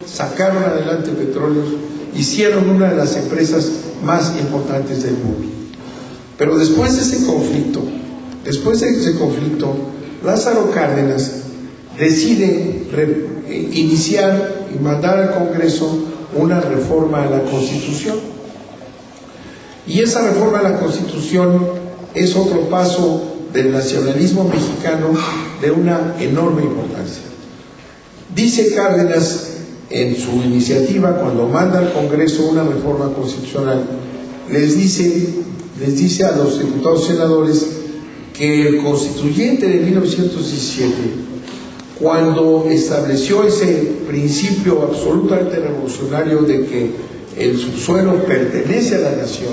sacaron adelante Petróleos, hicieron una de las empresas más importantes del mundo. Pero después de ese conflicto, Lázaro Cárdenas decide iniciar y mandar al Congreso una reforma a la Constitución. Y esa reforma a la Constitución es otro paso del nacionalismo mexicano de una enorme importancia. Dice Cárdenas en su iniciativa, cuando manda al Congreso una reforma constitucional, les dice a los diputados y senadores que el constituyente de 1917, cuando estableció ese principio absolutamente revolucionario de que el subsuelo pertenece a la nación,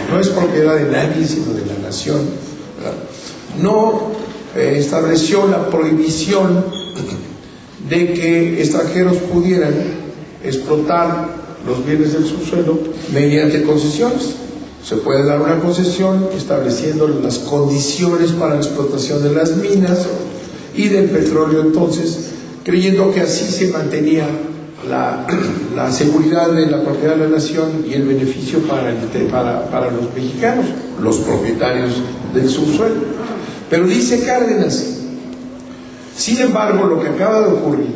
no es propiedad de nadie sino de la nación, ¿verdad?, no estableció la prohibición de que extranjeros pudieran explotar los bienes del subsuelo mediante concesiones. Se puede dar una concesión estableciendo las condiciones para la explotación de las minas y del petróleo, entonces, creyendo que así se mantenía la seguridad de la propiedad de la nación y el beneficio para los mexicanos, los propietarios del subsuelo. Pero dice Cárdenas, sin embargo, lo que acaba de ocurrir,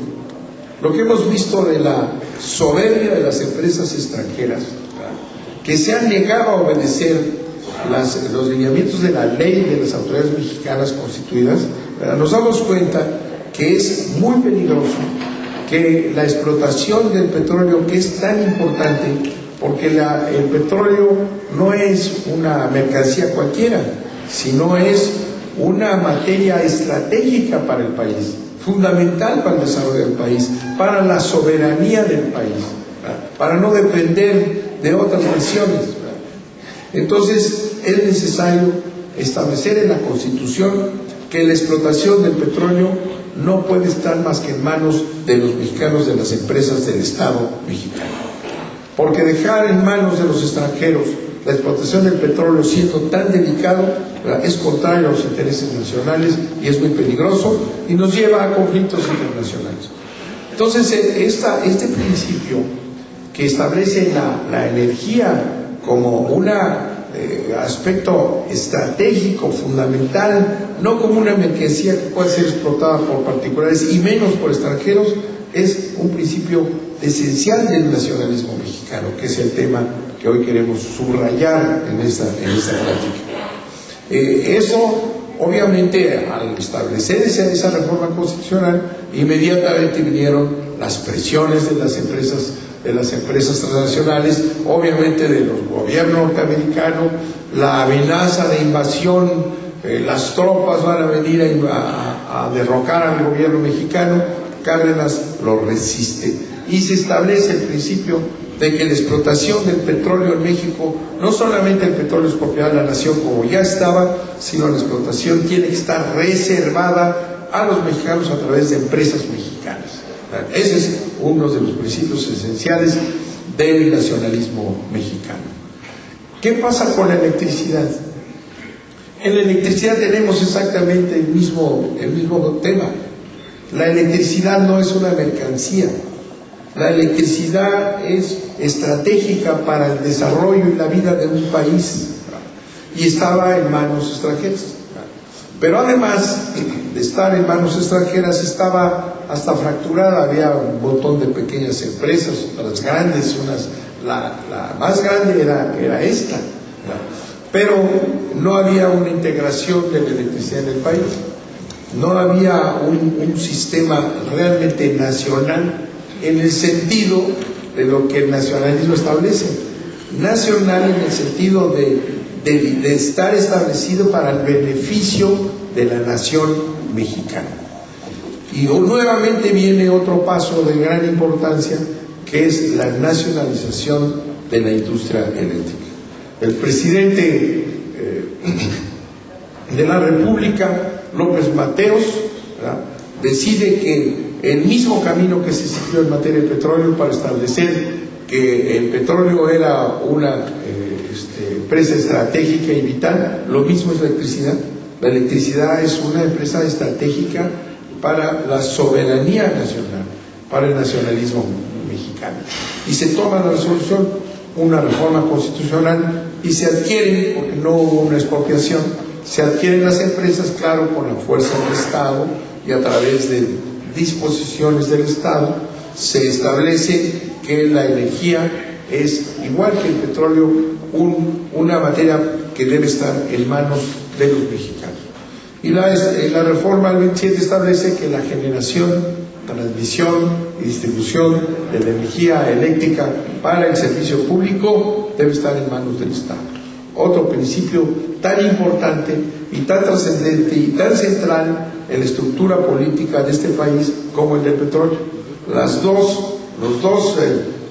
lo que hemos visto de la soberbia de las empresas extranjeras, que se han negado a obedecer los lineamientos de la ley de las autoridades mexicanas constituidas, nos damos cuenta que es muy peligroso que la explotación del petróleo, que es tan importante, porque el petróleo no es una mercancía cualquiera, sino es una materia estratégica para el país, fundamental para el desarrollo del país, para la soberanía del país, ¿verdad?, para no depender de otras naciones, ¿verdad? Entonces es necesario establecer en la Constitución que la explotación del petróleo no puede estar más que en manos de los mexicanos, de las empresas del Estado mexicano, porque dejar en manos de los extranjeros la explotación del petróleo, siendo tan delicado, ¿verdad?, es contrario a los intereses nacionales y es muy peligroso y nos lleva a conflictos internacionales. Entonces, este principio que establece la energía como un aspecto estratégico fundamental, no como una mercancía que puede ser explotada por particulares y menos por extranjeros, es un principio esencial del nacionalismo mexicano, que es el tema que hoy queremos subrayar en esta plática. Eso, obviamente, al establecer esa reforma constitucional, inmediatamente vinieron las presiones de las empresas transnacionales, obviamente de los gobiernos norteamericanos, la amenaza de invasión, las tropas van a venir a derrocar al gobierno mexicano. Cárdenas lo resiste y se establece el principio de que la explotación del petróleo en México, no solamente el petróleo es propiedad de la nación como ya estaba, sino la explotación tiene que estar reservada a los mexicanos a través de empresas mexicanas. Ese es uno de los principios esenciales del nacionalismo mexicano. ¿Qué pasa con la electricidad? En la electricidad tenemos exactamente el mismo tema. La electricidad no es una mercancía. La electricidad es estratégica para el desarrollo y la vida de un país y estaba en manos extranjeras. Pero además de estar en manos extranjeras, estaba hasta fracturada. Había un montón de pequeñas empresas, las grandes, la más grande era esta, pero no había una integración de la electricidad en el país, no había un sistema realmente nacional en el sentido de lo que el nacionalismo establece. Nacional en el sentido de estar establecido para el beneficio de la nación mexicana. Y nuevamente viene otro paso de gran importancia, que es la nacionalización de la industria eléctrica. El presidente de la República, López Mateos, ¿verdad?, decide que el mismo camino que se siguió en materia de petróleo para establecer que el petróleo era una empresa estratégica y vital, lo mismo es la electricidad. La electricidad es una empresa estratégica para la soberanía nacional, para el nacionalismo mexicana. Y se toma la resolución, una reforma constitucional, y se adquieren, porque no hubo una expropiación, se adquieren las empresas, claro, con la fuerza del Estado y a través de disposiciones del Estado. Se establece que la energía es, igual que el petróleo, una materia que debe estar en manos de los mexicanos. Y la reforma del 27 establece que la generación, transmisión y distribución de la energía eléctrica para el servicio público debe estar en manos del Estado. Otro principio tan importante y tan trascendente y tan central en la estructura política de este país como el del petróleo. Los dos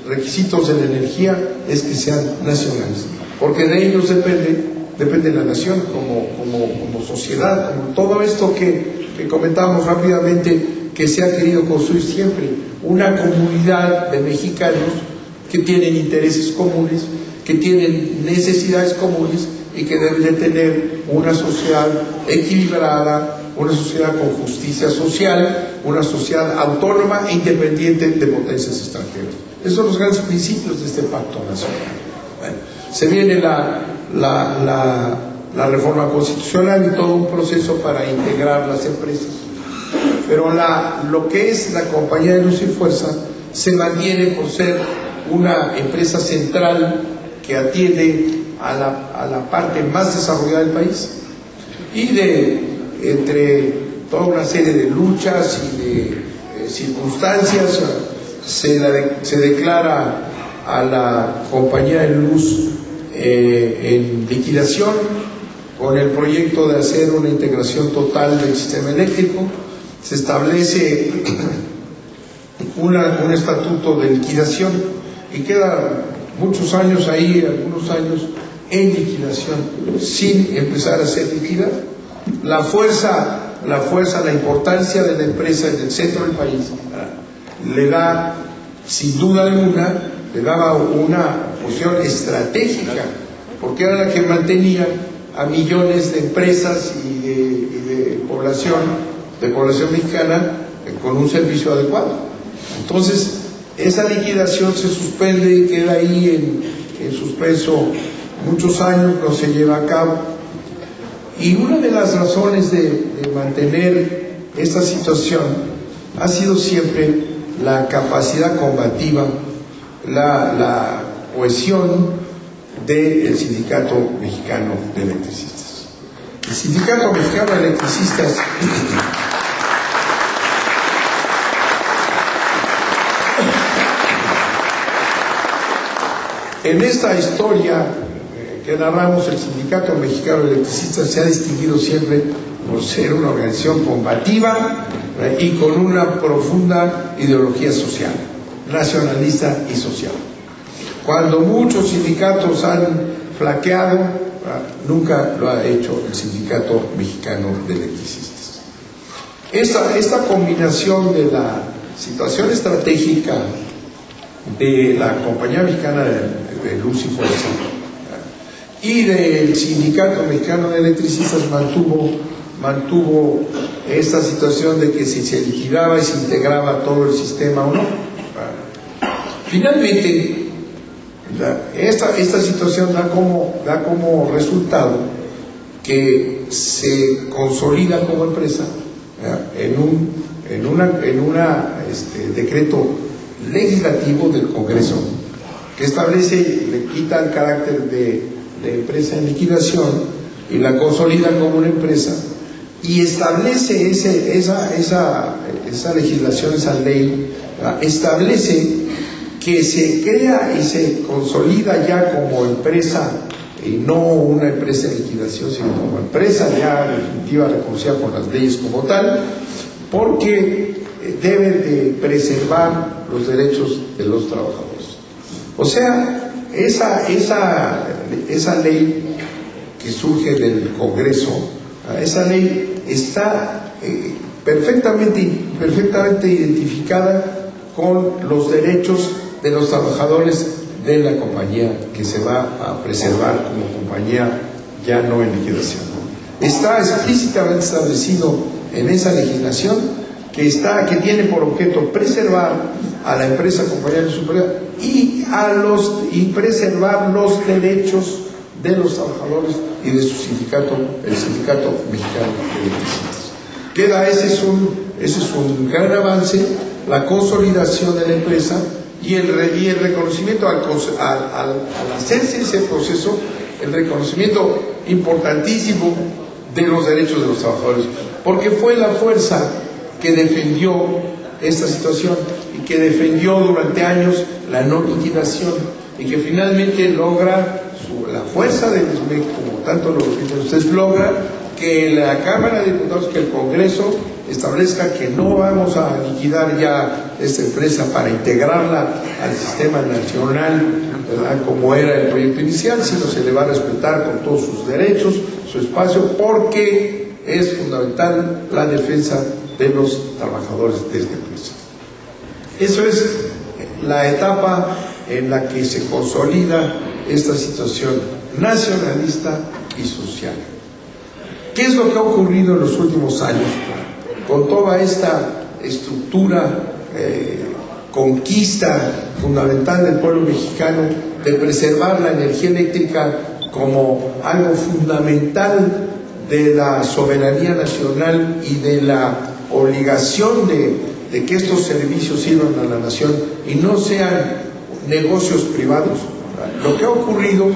requisitos de la energía es que sean nacionales, porque de ellos depende la nación como sociedad, como todo esto que comentamos rápidamente, que se ha querido construir siempre, una comunidad de mexicanos que tienen intereses comunes, que tienen necesidades comunes y que deben de tener una sociedad equilibrada, una sociedad con justicia social, una sociedad autónoma e independiente de potencias extranjeras. Esos son los grandes principios de este pacto nacional. Bueno, se viene la reforma constitucional y todo un proceso para integrar las empresas. Pero lo que es la Compañía de Luz y Fuerza se mantiene por ser una empresa central que atiende a la parte más desarrollada del país, y entre toda una serie de luchas y de circunstancias se declara a la Compañía de Luz en liquidación, con el proyecto de hacer una integración total del sistema eléctrico. Se establece un estatuto de liquidación y queda muchos años ahí, algunos años en liquidación, sin empezar a ser liquidada. La importancia de la empresa en el centro del país le da, sin duda alguna, le daba una posición estratégica, porque era la que mantenía a millones de empresas y de población mexicana con un servicio adecuado. Entonces, esa liquidación se suspende y queda ahí en suspenso muchos años, no se lleva a cabo. Y una de las razones de mantener esta situación ha sido siempre la capacidad combativa, la cohesión del Sindicato Mexicano de Electricistas. El Sindicato Mexicano de Electricistas en esta historia que narramos, el Sindicato Mexicano de Electricistas se ha distinguido siempre por ser una organización combativa y con una profunda ideología social, nacionalista y social. Cuando muchos sindicatos han flaqueado, nunca lo ha hecho el Sindicato Mexicano de Electricistas. Esta combinación de la situación estratégica de la Compañía Mexicana de Luz y Fuerza y del Sindicato Mexicano de Electricistas mantuvo esta situación de que si se liquidaba y se integraba todo el sistema o no. Finalmente, esta situación da como resultado que se consolida como empresa en un decreto legislativo del Congreso que establece, le quita el carácter de empresa en liquidación y la consolida como una empresa, y establece esa legislación, esa ley, establece que se crea y se consolida ya como empresa, y no una empresa en liquidación, sino como empresa ya definitiva, reconocida por las leyes como tal, porque debe de preservar los derechos de los trabajadores. O sea, esa ley que surge del Congreso, esa ley está perfectamente identificada con los derechos de los trabajadores de la compañía que se va a preservar como compañía ya no en liquidación. Está explícitamente establecido en esa legislación que tiene por objeto preservar a la empresa compañía superior y preservar los derechos de los trabajadores y de su sindicato, el Sindicato Mexicano de Electricistas. Ese es un gran avance, la consolidación de la empresa y el reconocimiento al hacerse ese proceso, el reconocimiento importantísimo de los derechos de los trabajadores, porque fue la fuerza que defendió esta situación y que defendió durante años la no liquidación y que finalmente logra la fuerza del SMEC, como tanto lo dicen ustedes, logra que la Cámara de Diputados, que el Congreso establezca que no vamos a liquidar ya esta empresa para integrarla al sistema nacional, ¿verdad?, como era el proyecto inicial, sino se le va a respetar con todos sus derechos, su espacio, porque es fundamental la defensa de los trabajadores de esta empresa. Eso es la etapa en la que se consolida esta situación nacionalista y social. ¿Qué es lo que ha ocurrido en los últimos años con toda esta estructura, conquista fundamental del pueblo mexicano de preservar la energía eléctrica como algo fundamental de la soberanía nacional y de la obligación de que estos servicios sirvan a la nación y no sean negocios privados? Lo que ha ocurrido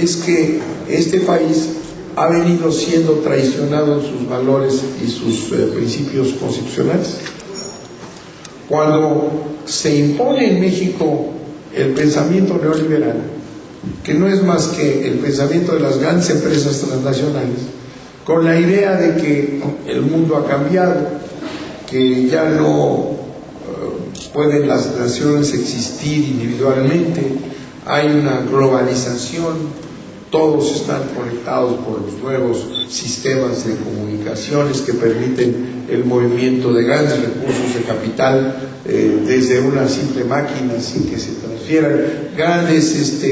es que este país ha venido siendo traicionado en sus valores y sus principios constitucionales. Cuando se impone en México el pensamiento neoliberal, que no es más que el pensamiento de las grandes empresas transnacionales, con la idea de que el mundo ha cambiado, que ya no pueden las naciones existir individualmente, hay una globalización, todos están conectados por los nuevos sistemas de comunicaciones que permiten el movimiento de grandes recursos de capital desde una simple máquina sin que se transfieran, grandes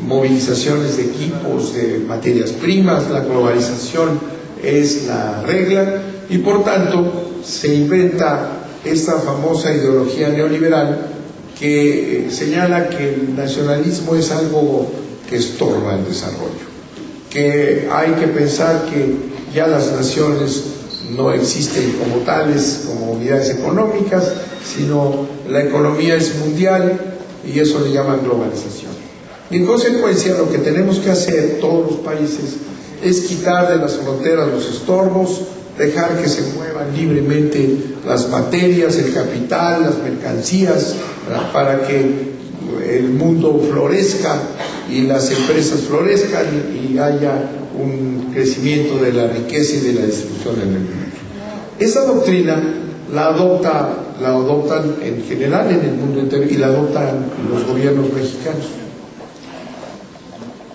movilizaciones de equipos, de materias primas. La globalización es la regla y por tanto se inventa esta famosa ideología neoliberal que señala que el nacionalismo es algo que estorba el desarrollo, que hay que pensar que ya las naciones no existen como tales, como unidades económicas, sino la economía es mundial y eso le llaman globalización. Y en consecuencia lo que tenemos que hacer todos los países es quitar de las fronteras los estorbos, dejar que se muevan libremente las materias, el capital, las mercancías, ¿verdad?, para que el mundo florezca y las empresas florezcan y haya un crecimiento de la riqueza y de la distribución en el mundo. Esa doctrina la adoptan en general en el mundo entero y la adoptan los gobiernos mexicanos.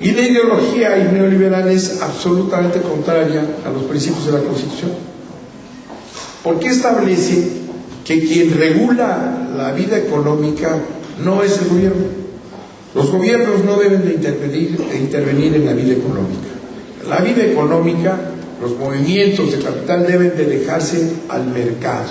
Y la ideología neoliberal es absolutamente contraria a los principios de la Constitución, porque establece que quien regula la vida económica no es el gobierno. Los gobiernos no deben de intervenir en la vida económica. La vida económica, los movimientos de capital deben de dejarse al mercado.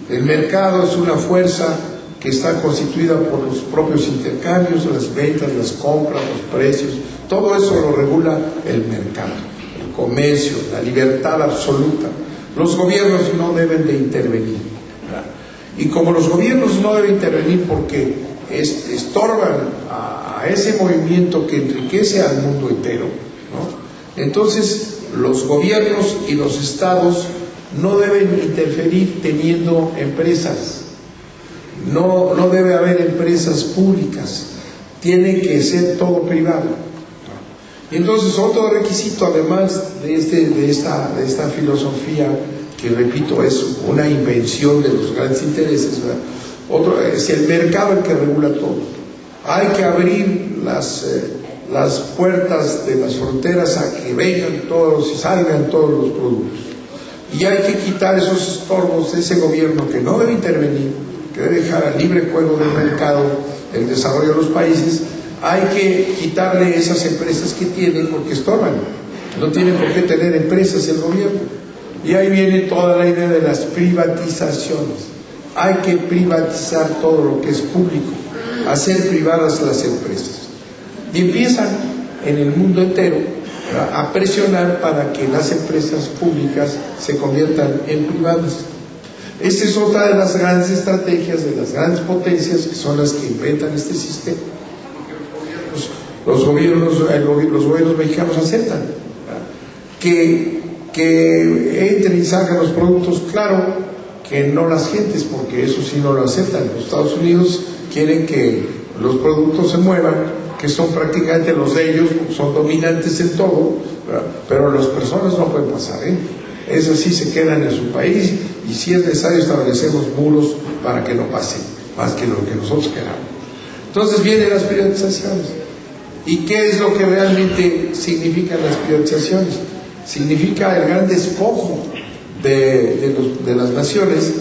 El mercado es una fuerza que está constituida por los propios intercambios, las ventas, las compras, los precios. Todo eso lo regula el mercado, el comercio, la libertad absoluta. Los gobiernos no deben de intervenir, ¿verdad? Y como los gobiernos no deben intervenir porque estorban a ese movimiento que enriquece al mundo entero, ¿no?, entonces los gobiernos y los estados no deben interferir teniendo empresas. No debe haber empresas públicas, tiene que ser todo privado. Y entonces otro requisito, además de esta filosofía, que repito es una invención de los grandes intereses, ¿verdad?, otro es el mercado el que regula todo. Hay que abrir las puertas de las fronteras a que vengan todos y salgan todos los productos. Y hay que quitar esos estorbos de ese gobierno que no debe intervenir, que debe dejar al libre juego del mercado el desarrollo de los países. Hay que quitarle esas empresas que tienen porque estorban. No tienen por qué tener empresas el gobierno. Y ahí viene toda la idea de las privatizaciones. hay que privatizar todo lo que es público, hacer privadas las empresas. Y empiezan en el mundo entero, ¿verdad?, a presionar para que las empresas públicas se conviertan en privadas. Esta es otra de las grandes estrategias de las grandes potencias, que son las que inventan este sistema. Los gobiernos mexicanos aceptan, ¿verdad?, que entren y salgan los productos, claro que no las gentes, porque eso sí no lo aceptan. Los Estados Unidos quieren que los productos se muevan, que son prácticamente los de ellos, son dominantes en todo, ¿verdad?, pero las personas no pueden pasar, esas sí se quedan en su país, y si es necesario establecemos muros para que no pasen, más que lo que nosotros queramos. Entonces vienen las privatizaciones. ¿Y qué es lo que realmente significan las privatizaciones? Significa el gran despojo de las naciones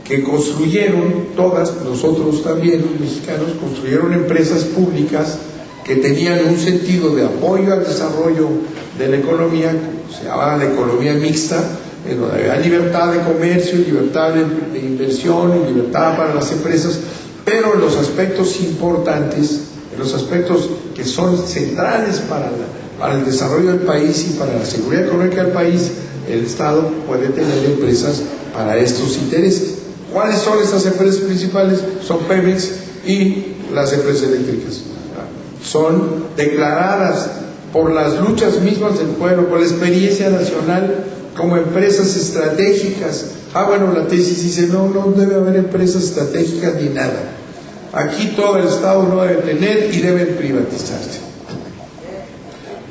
que construyeron, todas, nosotros también, los mexicanos, construyeron empresas públicas que tenían un sentido de apoyo al desarrollo de la economía, como se llamaba la economía mixta, en donde había libertad de comercio, libertad de inversión y libertad para las empresas, pero en los aspectos importantes, en los aspectos que son centrales para el desarrollo del país y para la seguridad económica del país, el Estado puede tener empresas para estos intereses. ¿Cuáles son estas empresas principales? Son Pemex y las empresas eléctricas. Son declaradas por las luchas mismas del pueblo, por la experiencia nacional, como empresas estratégicas. Bueno, la tesis dice, no debe haber empresas estratégicas ni nada. Aquí todo el Estado no debe tener y deben privatizarse.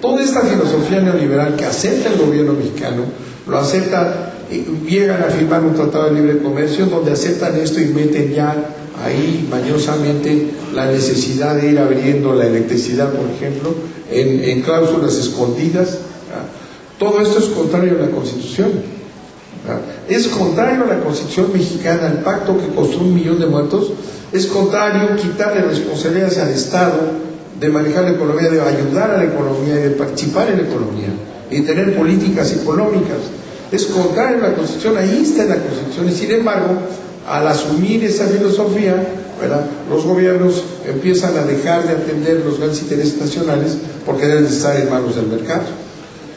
Toda esta filosofía neoliberal que acepta el gobierno mexicano, lo acepta, llegan a firmar un tratado de libre comercio donde aceptan esto y meten ya ahí mañosamente la necesidad de ir abriendo la electricidad, por ejemplo, en cláusulas escondidas. Todo esto es contrario a la Constitución. Es contrario a la Constitución mexicana, al pacto que costó 1 millón de muertos. Es contrario quitarle responsabilidades al Estado de manejar la economía, de ayudar a la economía, de participar en la economía y tener políticas económicas. Es contrario a la Constitución, ahí está en la Constitución. Y sin embargo, al asumir esa filosofía, ¿verdad?, los gobiernos empiezan a dejar de atender los grandes intereses nacionales porque deben estar en manos del mercado.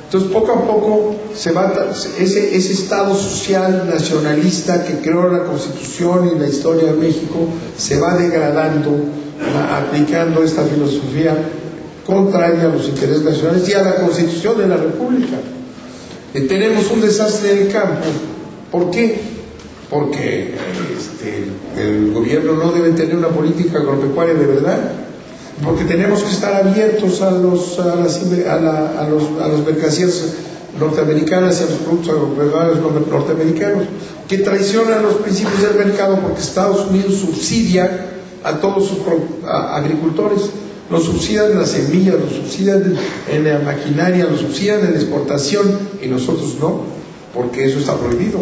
Entonces, poco a poco se va ese Estado social nacionalista que creó la Constitución y la historia de México, se va degradando, aplicando esta filosofía contraria a los intereses nacionales y a la Constitución de la República. Tenemos un desastre en el campo. ¿Por qué? Porque el gobierno no debe tener una política agropecuaria de verdad, porque tenemos que estar abiertos a las mercancías norteamericanas y a los productos agropecuarios norteamericanos, que traicionan los principios del mercado, porque Estados Unidos subsidia a todos sus agricultores, los subsidian en las semillas, los subsidian en la maquinaria, los subsidian en la exportación, y nosotros no, porque eso está prohibido,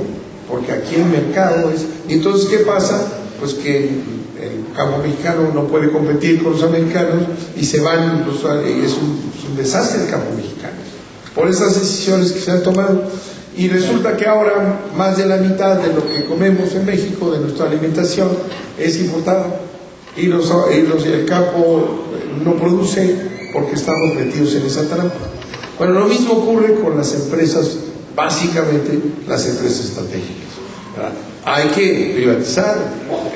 porque aquí el mercado es... Y entonces, ¿qué pasa? Pues que el campo mexicano no puede competir con los americanos y se van, es un desastre el campo mexicano por esas decisiones que se han tomado. Y resulta que ahora más de la mitad de lo que comemos en México, de nuestra alimentación, es importada, y el campo no produce porque estamos metidos en esa trampa. Bueno, lo mismo ocurre con las empresas, básicamente las empresas estratégicas, ¿verdad? Hay que privatizar.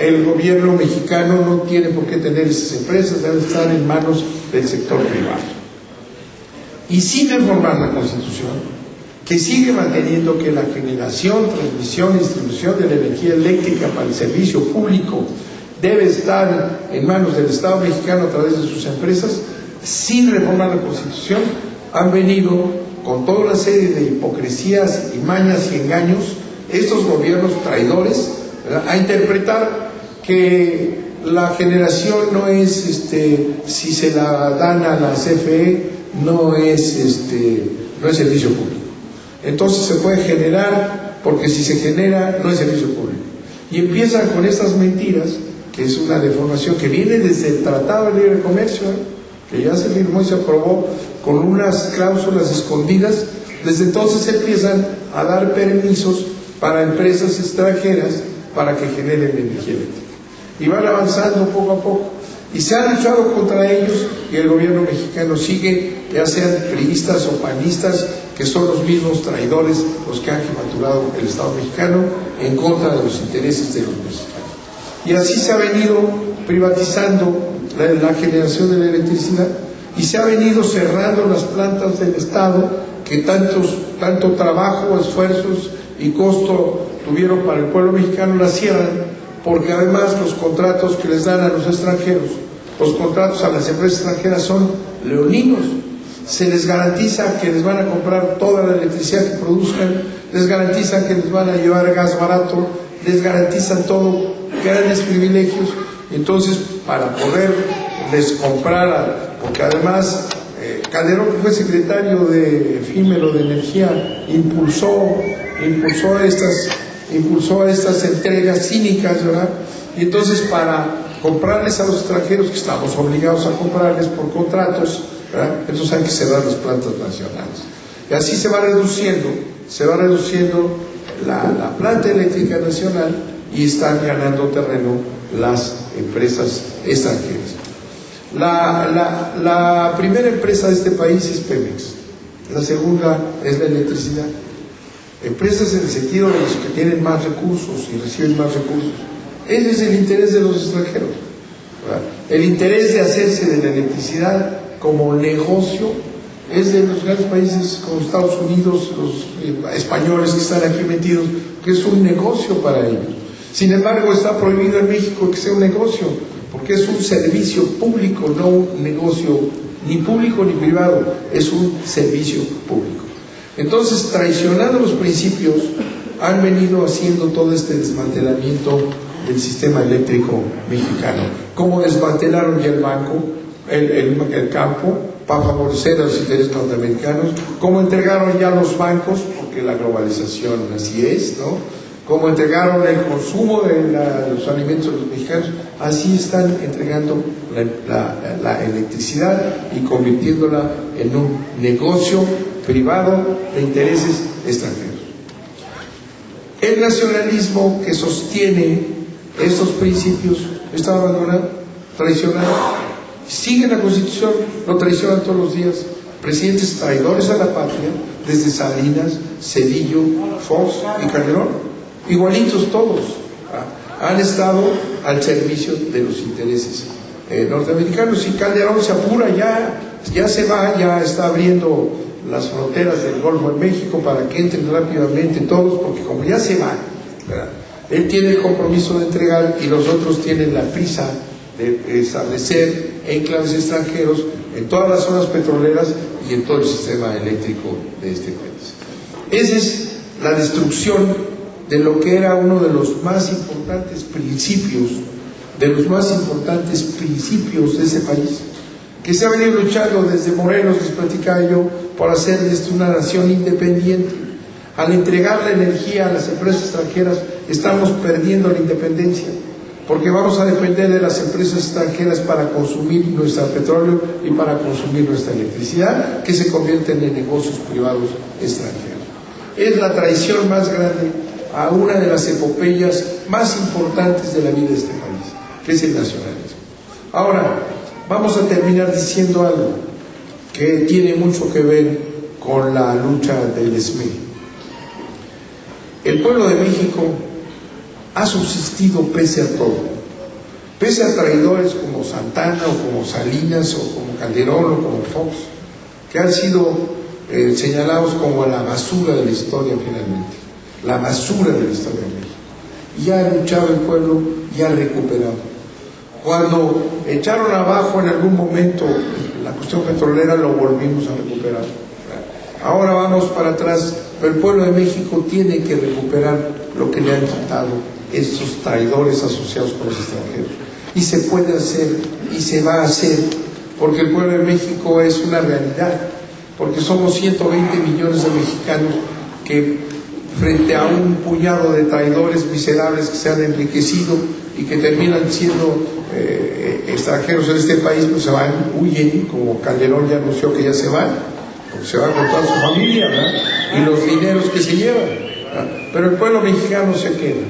El gobierno mexicano no tiene por qué tener esas empresas, deben estar en manos del sector privado. Y sin reformar la Constitución, que sigue manteniendo que la generación, transmisión y distribución de la energía eléctrica para el servicio público debe estar en manos del Estado mexicano a través de sus empresas, sin reformar la Constitución, han venido con toda una serie de hipocresías y mañas y engaños estos gobiernos traidores, ¿verdad?, a interpretar que la generación no es, si se la dan a la CFE, no es servicio público. Entonces se puede generar, porque si se genera, no es servicio público. Y empiezan con estas mentiras, que es una deformación que viene desde el Tratado de Libre Comercio, que ya se firmó y se aprobó con unas cláusulas escondidas. Desde entonces empiezan a dar permisos para empresas extranjeras para que generen energía eléctrica. Y van avanzando poco a poco. Y se ha luchado contra ellos y el gobierno mexicano sigue, ya sean priistas o panistas, que son los mismos traidores los que han jefaturado el Estado mexicano en contra de los intereses de los mexicanos. Y así se ha venido privatizando la generación de la electricidad y se ha venido cerrando las plantas del Estado que tanto trabajo, esfuerzos y costo tuvieron para el pueblo mexicano. Las cierran porque además los contratos que les dan a los extranjeros, los contratos a las empresas extranjeras son leoninos. Se les garantiza que les van a comprar toda la electricidad que produzcan, les garantizan que les van a llevar gas barato, les garantizan todo, grandes privilegios. Entonces, para poderles comprar, porque además Calderón, que fue secretario efímero de Energía, impulsó estas entregas cínicas, ¿verdad? Y entonces, para comprarles a los extranjeros, que estamos obligados a comprarles por contratos, ¿verdad? Entonces hay que cerrar las plantas nacionales. Y así se va reduciendo la planta eléctrica nacional y están ganando terreno las empresas extranjeras. La primera empresa de este país es Pemex, la segunda es la electricidad. Empresas en el sentido de los que tienen más recursos y reciben más recursos. Ese es el interés de los extranjeros, ¿verdad? El interés de hacerse de la electricidad como negocio es de los grandes países como Estados Unidos, los españoles que están aquí metidos, que es un negocio para ellos. Sin embargo, está prohibido en México que sea un negocio, porque es un servicio público, no un negocio ni público ni privado, es un servicio público. Entonces, traicionando los principios, han venido haciendo todo este desmantelamiento del sistema eléctrico mexicano. Como desmantelaron ya el banco, el campo, para favorecer a los intereses norteamericanos, como entregaron ya los bancos, porque la globalización así es, ¿no? Como entregaron el consumo de los alimentos de los mexicanos, así están entregando la electricidad y convirtiéndola en un negocio privado de intereses extranjeros. El nacionalismo que sostiene estos principios está abandonado, traicionado. Sigue la Constitución, lo traicionan todos los días. Presidentes traidores a la patria, desde Salinas, Cedillo, Fox y Calderón, igualitos todos, han estado al servicio de los intereses norteamericanos. Y Calderón se apura, ya se va, ya está abriendo las fronteras del Golfo en México para que entren rápidamente todos, porque como ya se va, ¿verdad? Él tiene el compromiso de entregar y los otros tienen la prisa de establecer enclaves extranjeros en todas las zonas petroleras y en todo el sistema eléctrico de este país. Esa es la destrucción de lo que era uno de los más importantes principios, de ese país, que se ha venido luchando desde Morelos, les platicaba yo, por hacer de esto una nación independiente. Al entregar la energía a las empresas extranjeras, estamos perdiendo la independencia, porque vamos a depender de las empresas extranjeras para consumir nuestro petróleo y para consumir nuestra electricidad, que se convierten en negocios privados extranjeros. Es la traición más grande a una de las epopeyas más importantes de la vida de este país, que es el nacionalismo. Ahora, vamos a terminar diciendo algo que tiene mucho que ver con la lucha del SME. El pueblo de México ha subsistido pese a todo, pese a traidores como Santana o como Salinas o como Calderón o como Fox, que han sido señalados como la basura de la historia finalmente, la basura de la historia de México. Y ha luchado el pueblo y ha recuperado. Cuando echaron abajo en algún momento la cuestión petrolera, lo volvimos a recuperar. Ahora vamos para atrás, pero el pueblo de México tiene que recuperar lo que le han quitado estos traidores asociados con los extranjeros. Y se puede hacer, y se va a hacer, porque el pueblo de México es una realidad, porque somos 120 millones de mexicanos que, frente a un puñado de traidores miserables que se han enriquecido y que terminan siendo extranjeros en este país, pues se van, huyen, como Calderón ya anunció que ya se van, porque se van con toda su familia, ¿verdad? Y los dineros que se llevan, ¿verdad? Pero el pueblo mexicano se queda.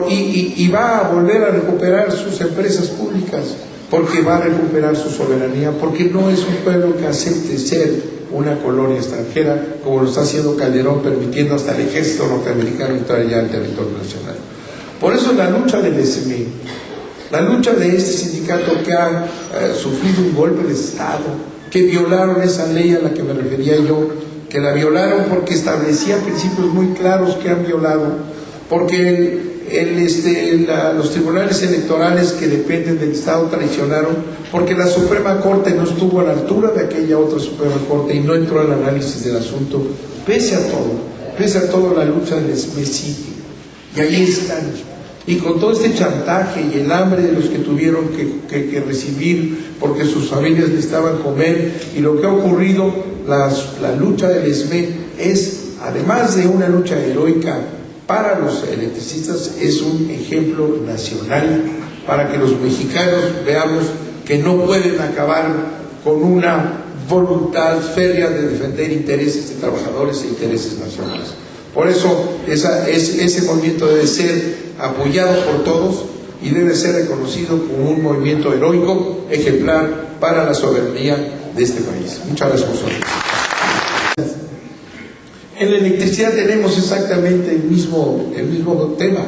y va a volver a recuperar sus empresas públicas, porque va a recuperar su soberanía, porque no es un pueblo que acepte ser una colonia extranjera, como lo está haciendo Calderón, permitiendo hasta el ejército norteamericano entrar ya al territorio nacional. Por eso la lucha del SME, la lucha de este sindicato que ha sufrido un golpe de Estado, que violaron esa ley a la que me refería yo, que la violaron porque establecía principios muy claros que han violado, porque los tribunales electorales que dependen del Estado traicionaron, porque la Suprema Corte no estuvo a la altura de aquella otra Suprema Corte y no entró al análisis del asunto. Pese a todo la lucha del SME sigue, y ahí están, y con todo este chantaje y el hambre de los que tuvieron que recibir porque sus familias necesitaban comer, y lo que ha ocurrido, la lucha del SME es, además de una lucha heroica para los electricistas, es un ejemplo nacional para que los mexicanos veamos que no pueden acabar con una voluntad férrea de defender intereses de trabajadores e intereses nacionales. Por eso ese movimiento debe ser apoyado por todos y debe ser reconocido como un movimiento heroico, ejemplar para la soberanía de este país. Muchas gracias por su atención. En la electricidad tenemos exactamente el mismo tema.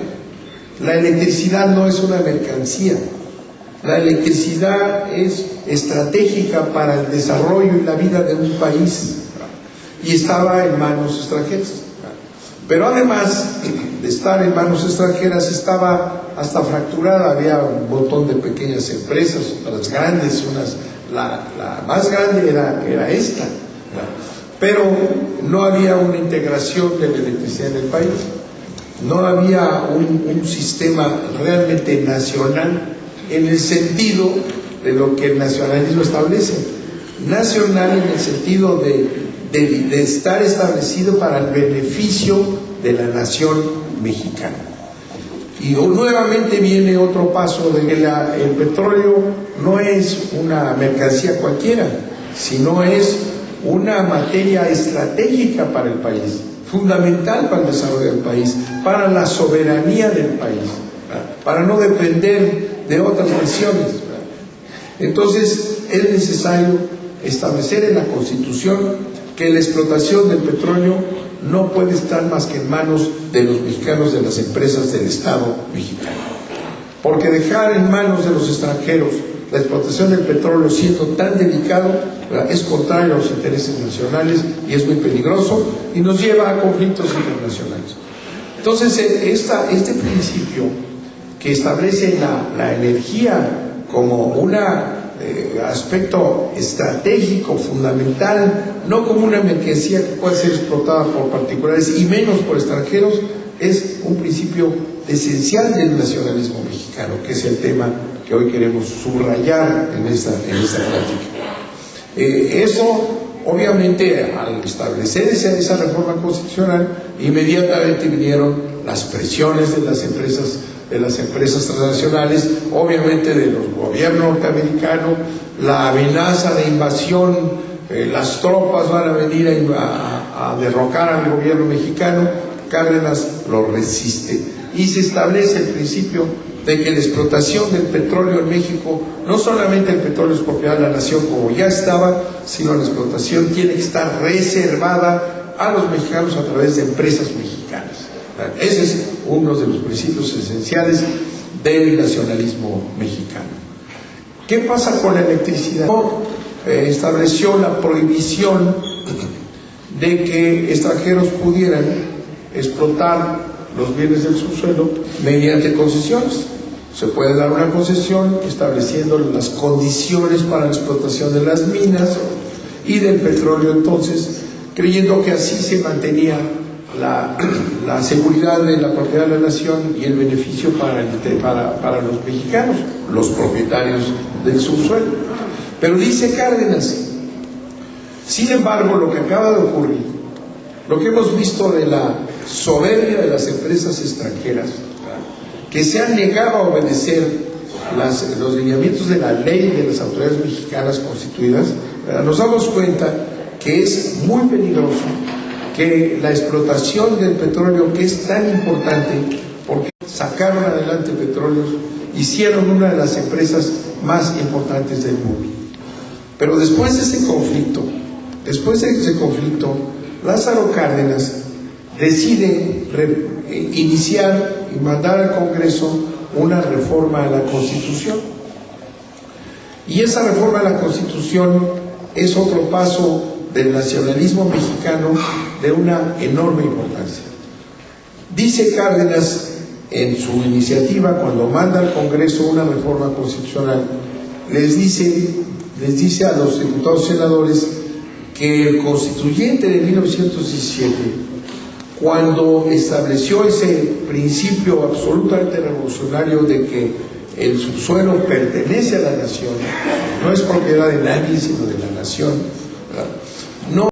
La electricidad no es una mercancía. La electricidad es estratégica para el desarrollo y la vida de un país, y estaba en manos extranjeras. Pero además de estar en manos extranjeras, estaba hasta fracturada. Había un montón de pequeñas empresas, las grandes, la más grande era esta, pero no había una integración de la electricidad en el país, no había un sistema realmente nacional en el sentido de lo que el nacionalismo establece. Nacional en el sentido de estar establecido para el beneficio de la nación mexicana. Y nuevamente viene otro paso de que el petróleo no es una mercancía cualquiera, sino es una materia estratégica para el país, fundamental para el desarrollo del país, para la soberanía del país, para no depender de otras naciones. Entonces es necesario establecer en la Constitución que la explotación del petróleo no puede estar más que en manos de los mexicanos, de las empresas del Estado mexicano, porque dejar en manos de los extranjeros la explotación del petróleo, siendo tan delicado, es contrario a los intereses nacionales y es muy peligroso y nos lleva a conflictos internacionales. Entonces este principio que establece la energía como un aspecto estratégico fundamental, no como una mercancía que puede ser explotada por particulares y menos por extranjeros, es un principio esencial del nacionalismo mexicano, que es el tema que hoy queremos subrayar en esta plática. Eso, obviamente, al establecer esa reforma constitucional, inmediatamente vinieron las presiones de las empresas transnacionales, obviamente de los gobiernos norteamericanos, la amenaza de invasión, las tropas van a venir a derrocar al gobierno mexicano. Cárdenas lo resiste y se establece el principio de que la explotación del petróleo en México, no solamente el petróleo es propiedad de la nación como ya estaba, sino la explotación tiene que estar reservada a los mexicanos a través de empresas mexicanas. Ese es uno de los principios esenciales del nacionalismo mexicano. ¿Qué pasa con la electricidad? Estableció la prohibición de que extranjeros pudieran explotar los bienes del subsuelo mediante concesiones. Se puede dar una concesión estableciendo las condiciones para la explotación de las minas y del petróleo, entonces, creyendo que así se mantenía la seguridad de la propiedad de la nación y el beneficio para los mexicanos, los propietarios del subsuelo. Pero dice Cárdenas, sin embargo, lo que acaba de ocurrir, lo que hemos visto de la soberbia de las empresas extranjeras, que se han negado a obedecer los lineamientos de la ley de las autoridades mexicanas constituidas, nos damos cuenta que es muy peligroso que la explotación del petróleo, que es tan importante, porque sacaron adelante Petróleos, hicieron una de las empresas más importantes del mundo. Pero después de ese conflicto, Lázaro Cárdenas decide iniciar y mandar al Congreso una reforma a la Constitución. Y esa reforma a la Constitución es otro paso del nacionalismo mexicano de una enorme importancia. Dice Cárdenas en su iniciativa, cuando manda al Congreso una reforma constitucional, les dice a los diputados y senadores que el constituyente de 1917, cuando estableció ese principio absolutamente revolucionario de que el subsuelo pertenece a la nación, no es propiedad de nadie, sino de la nación,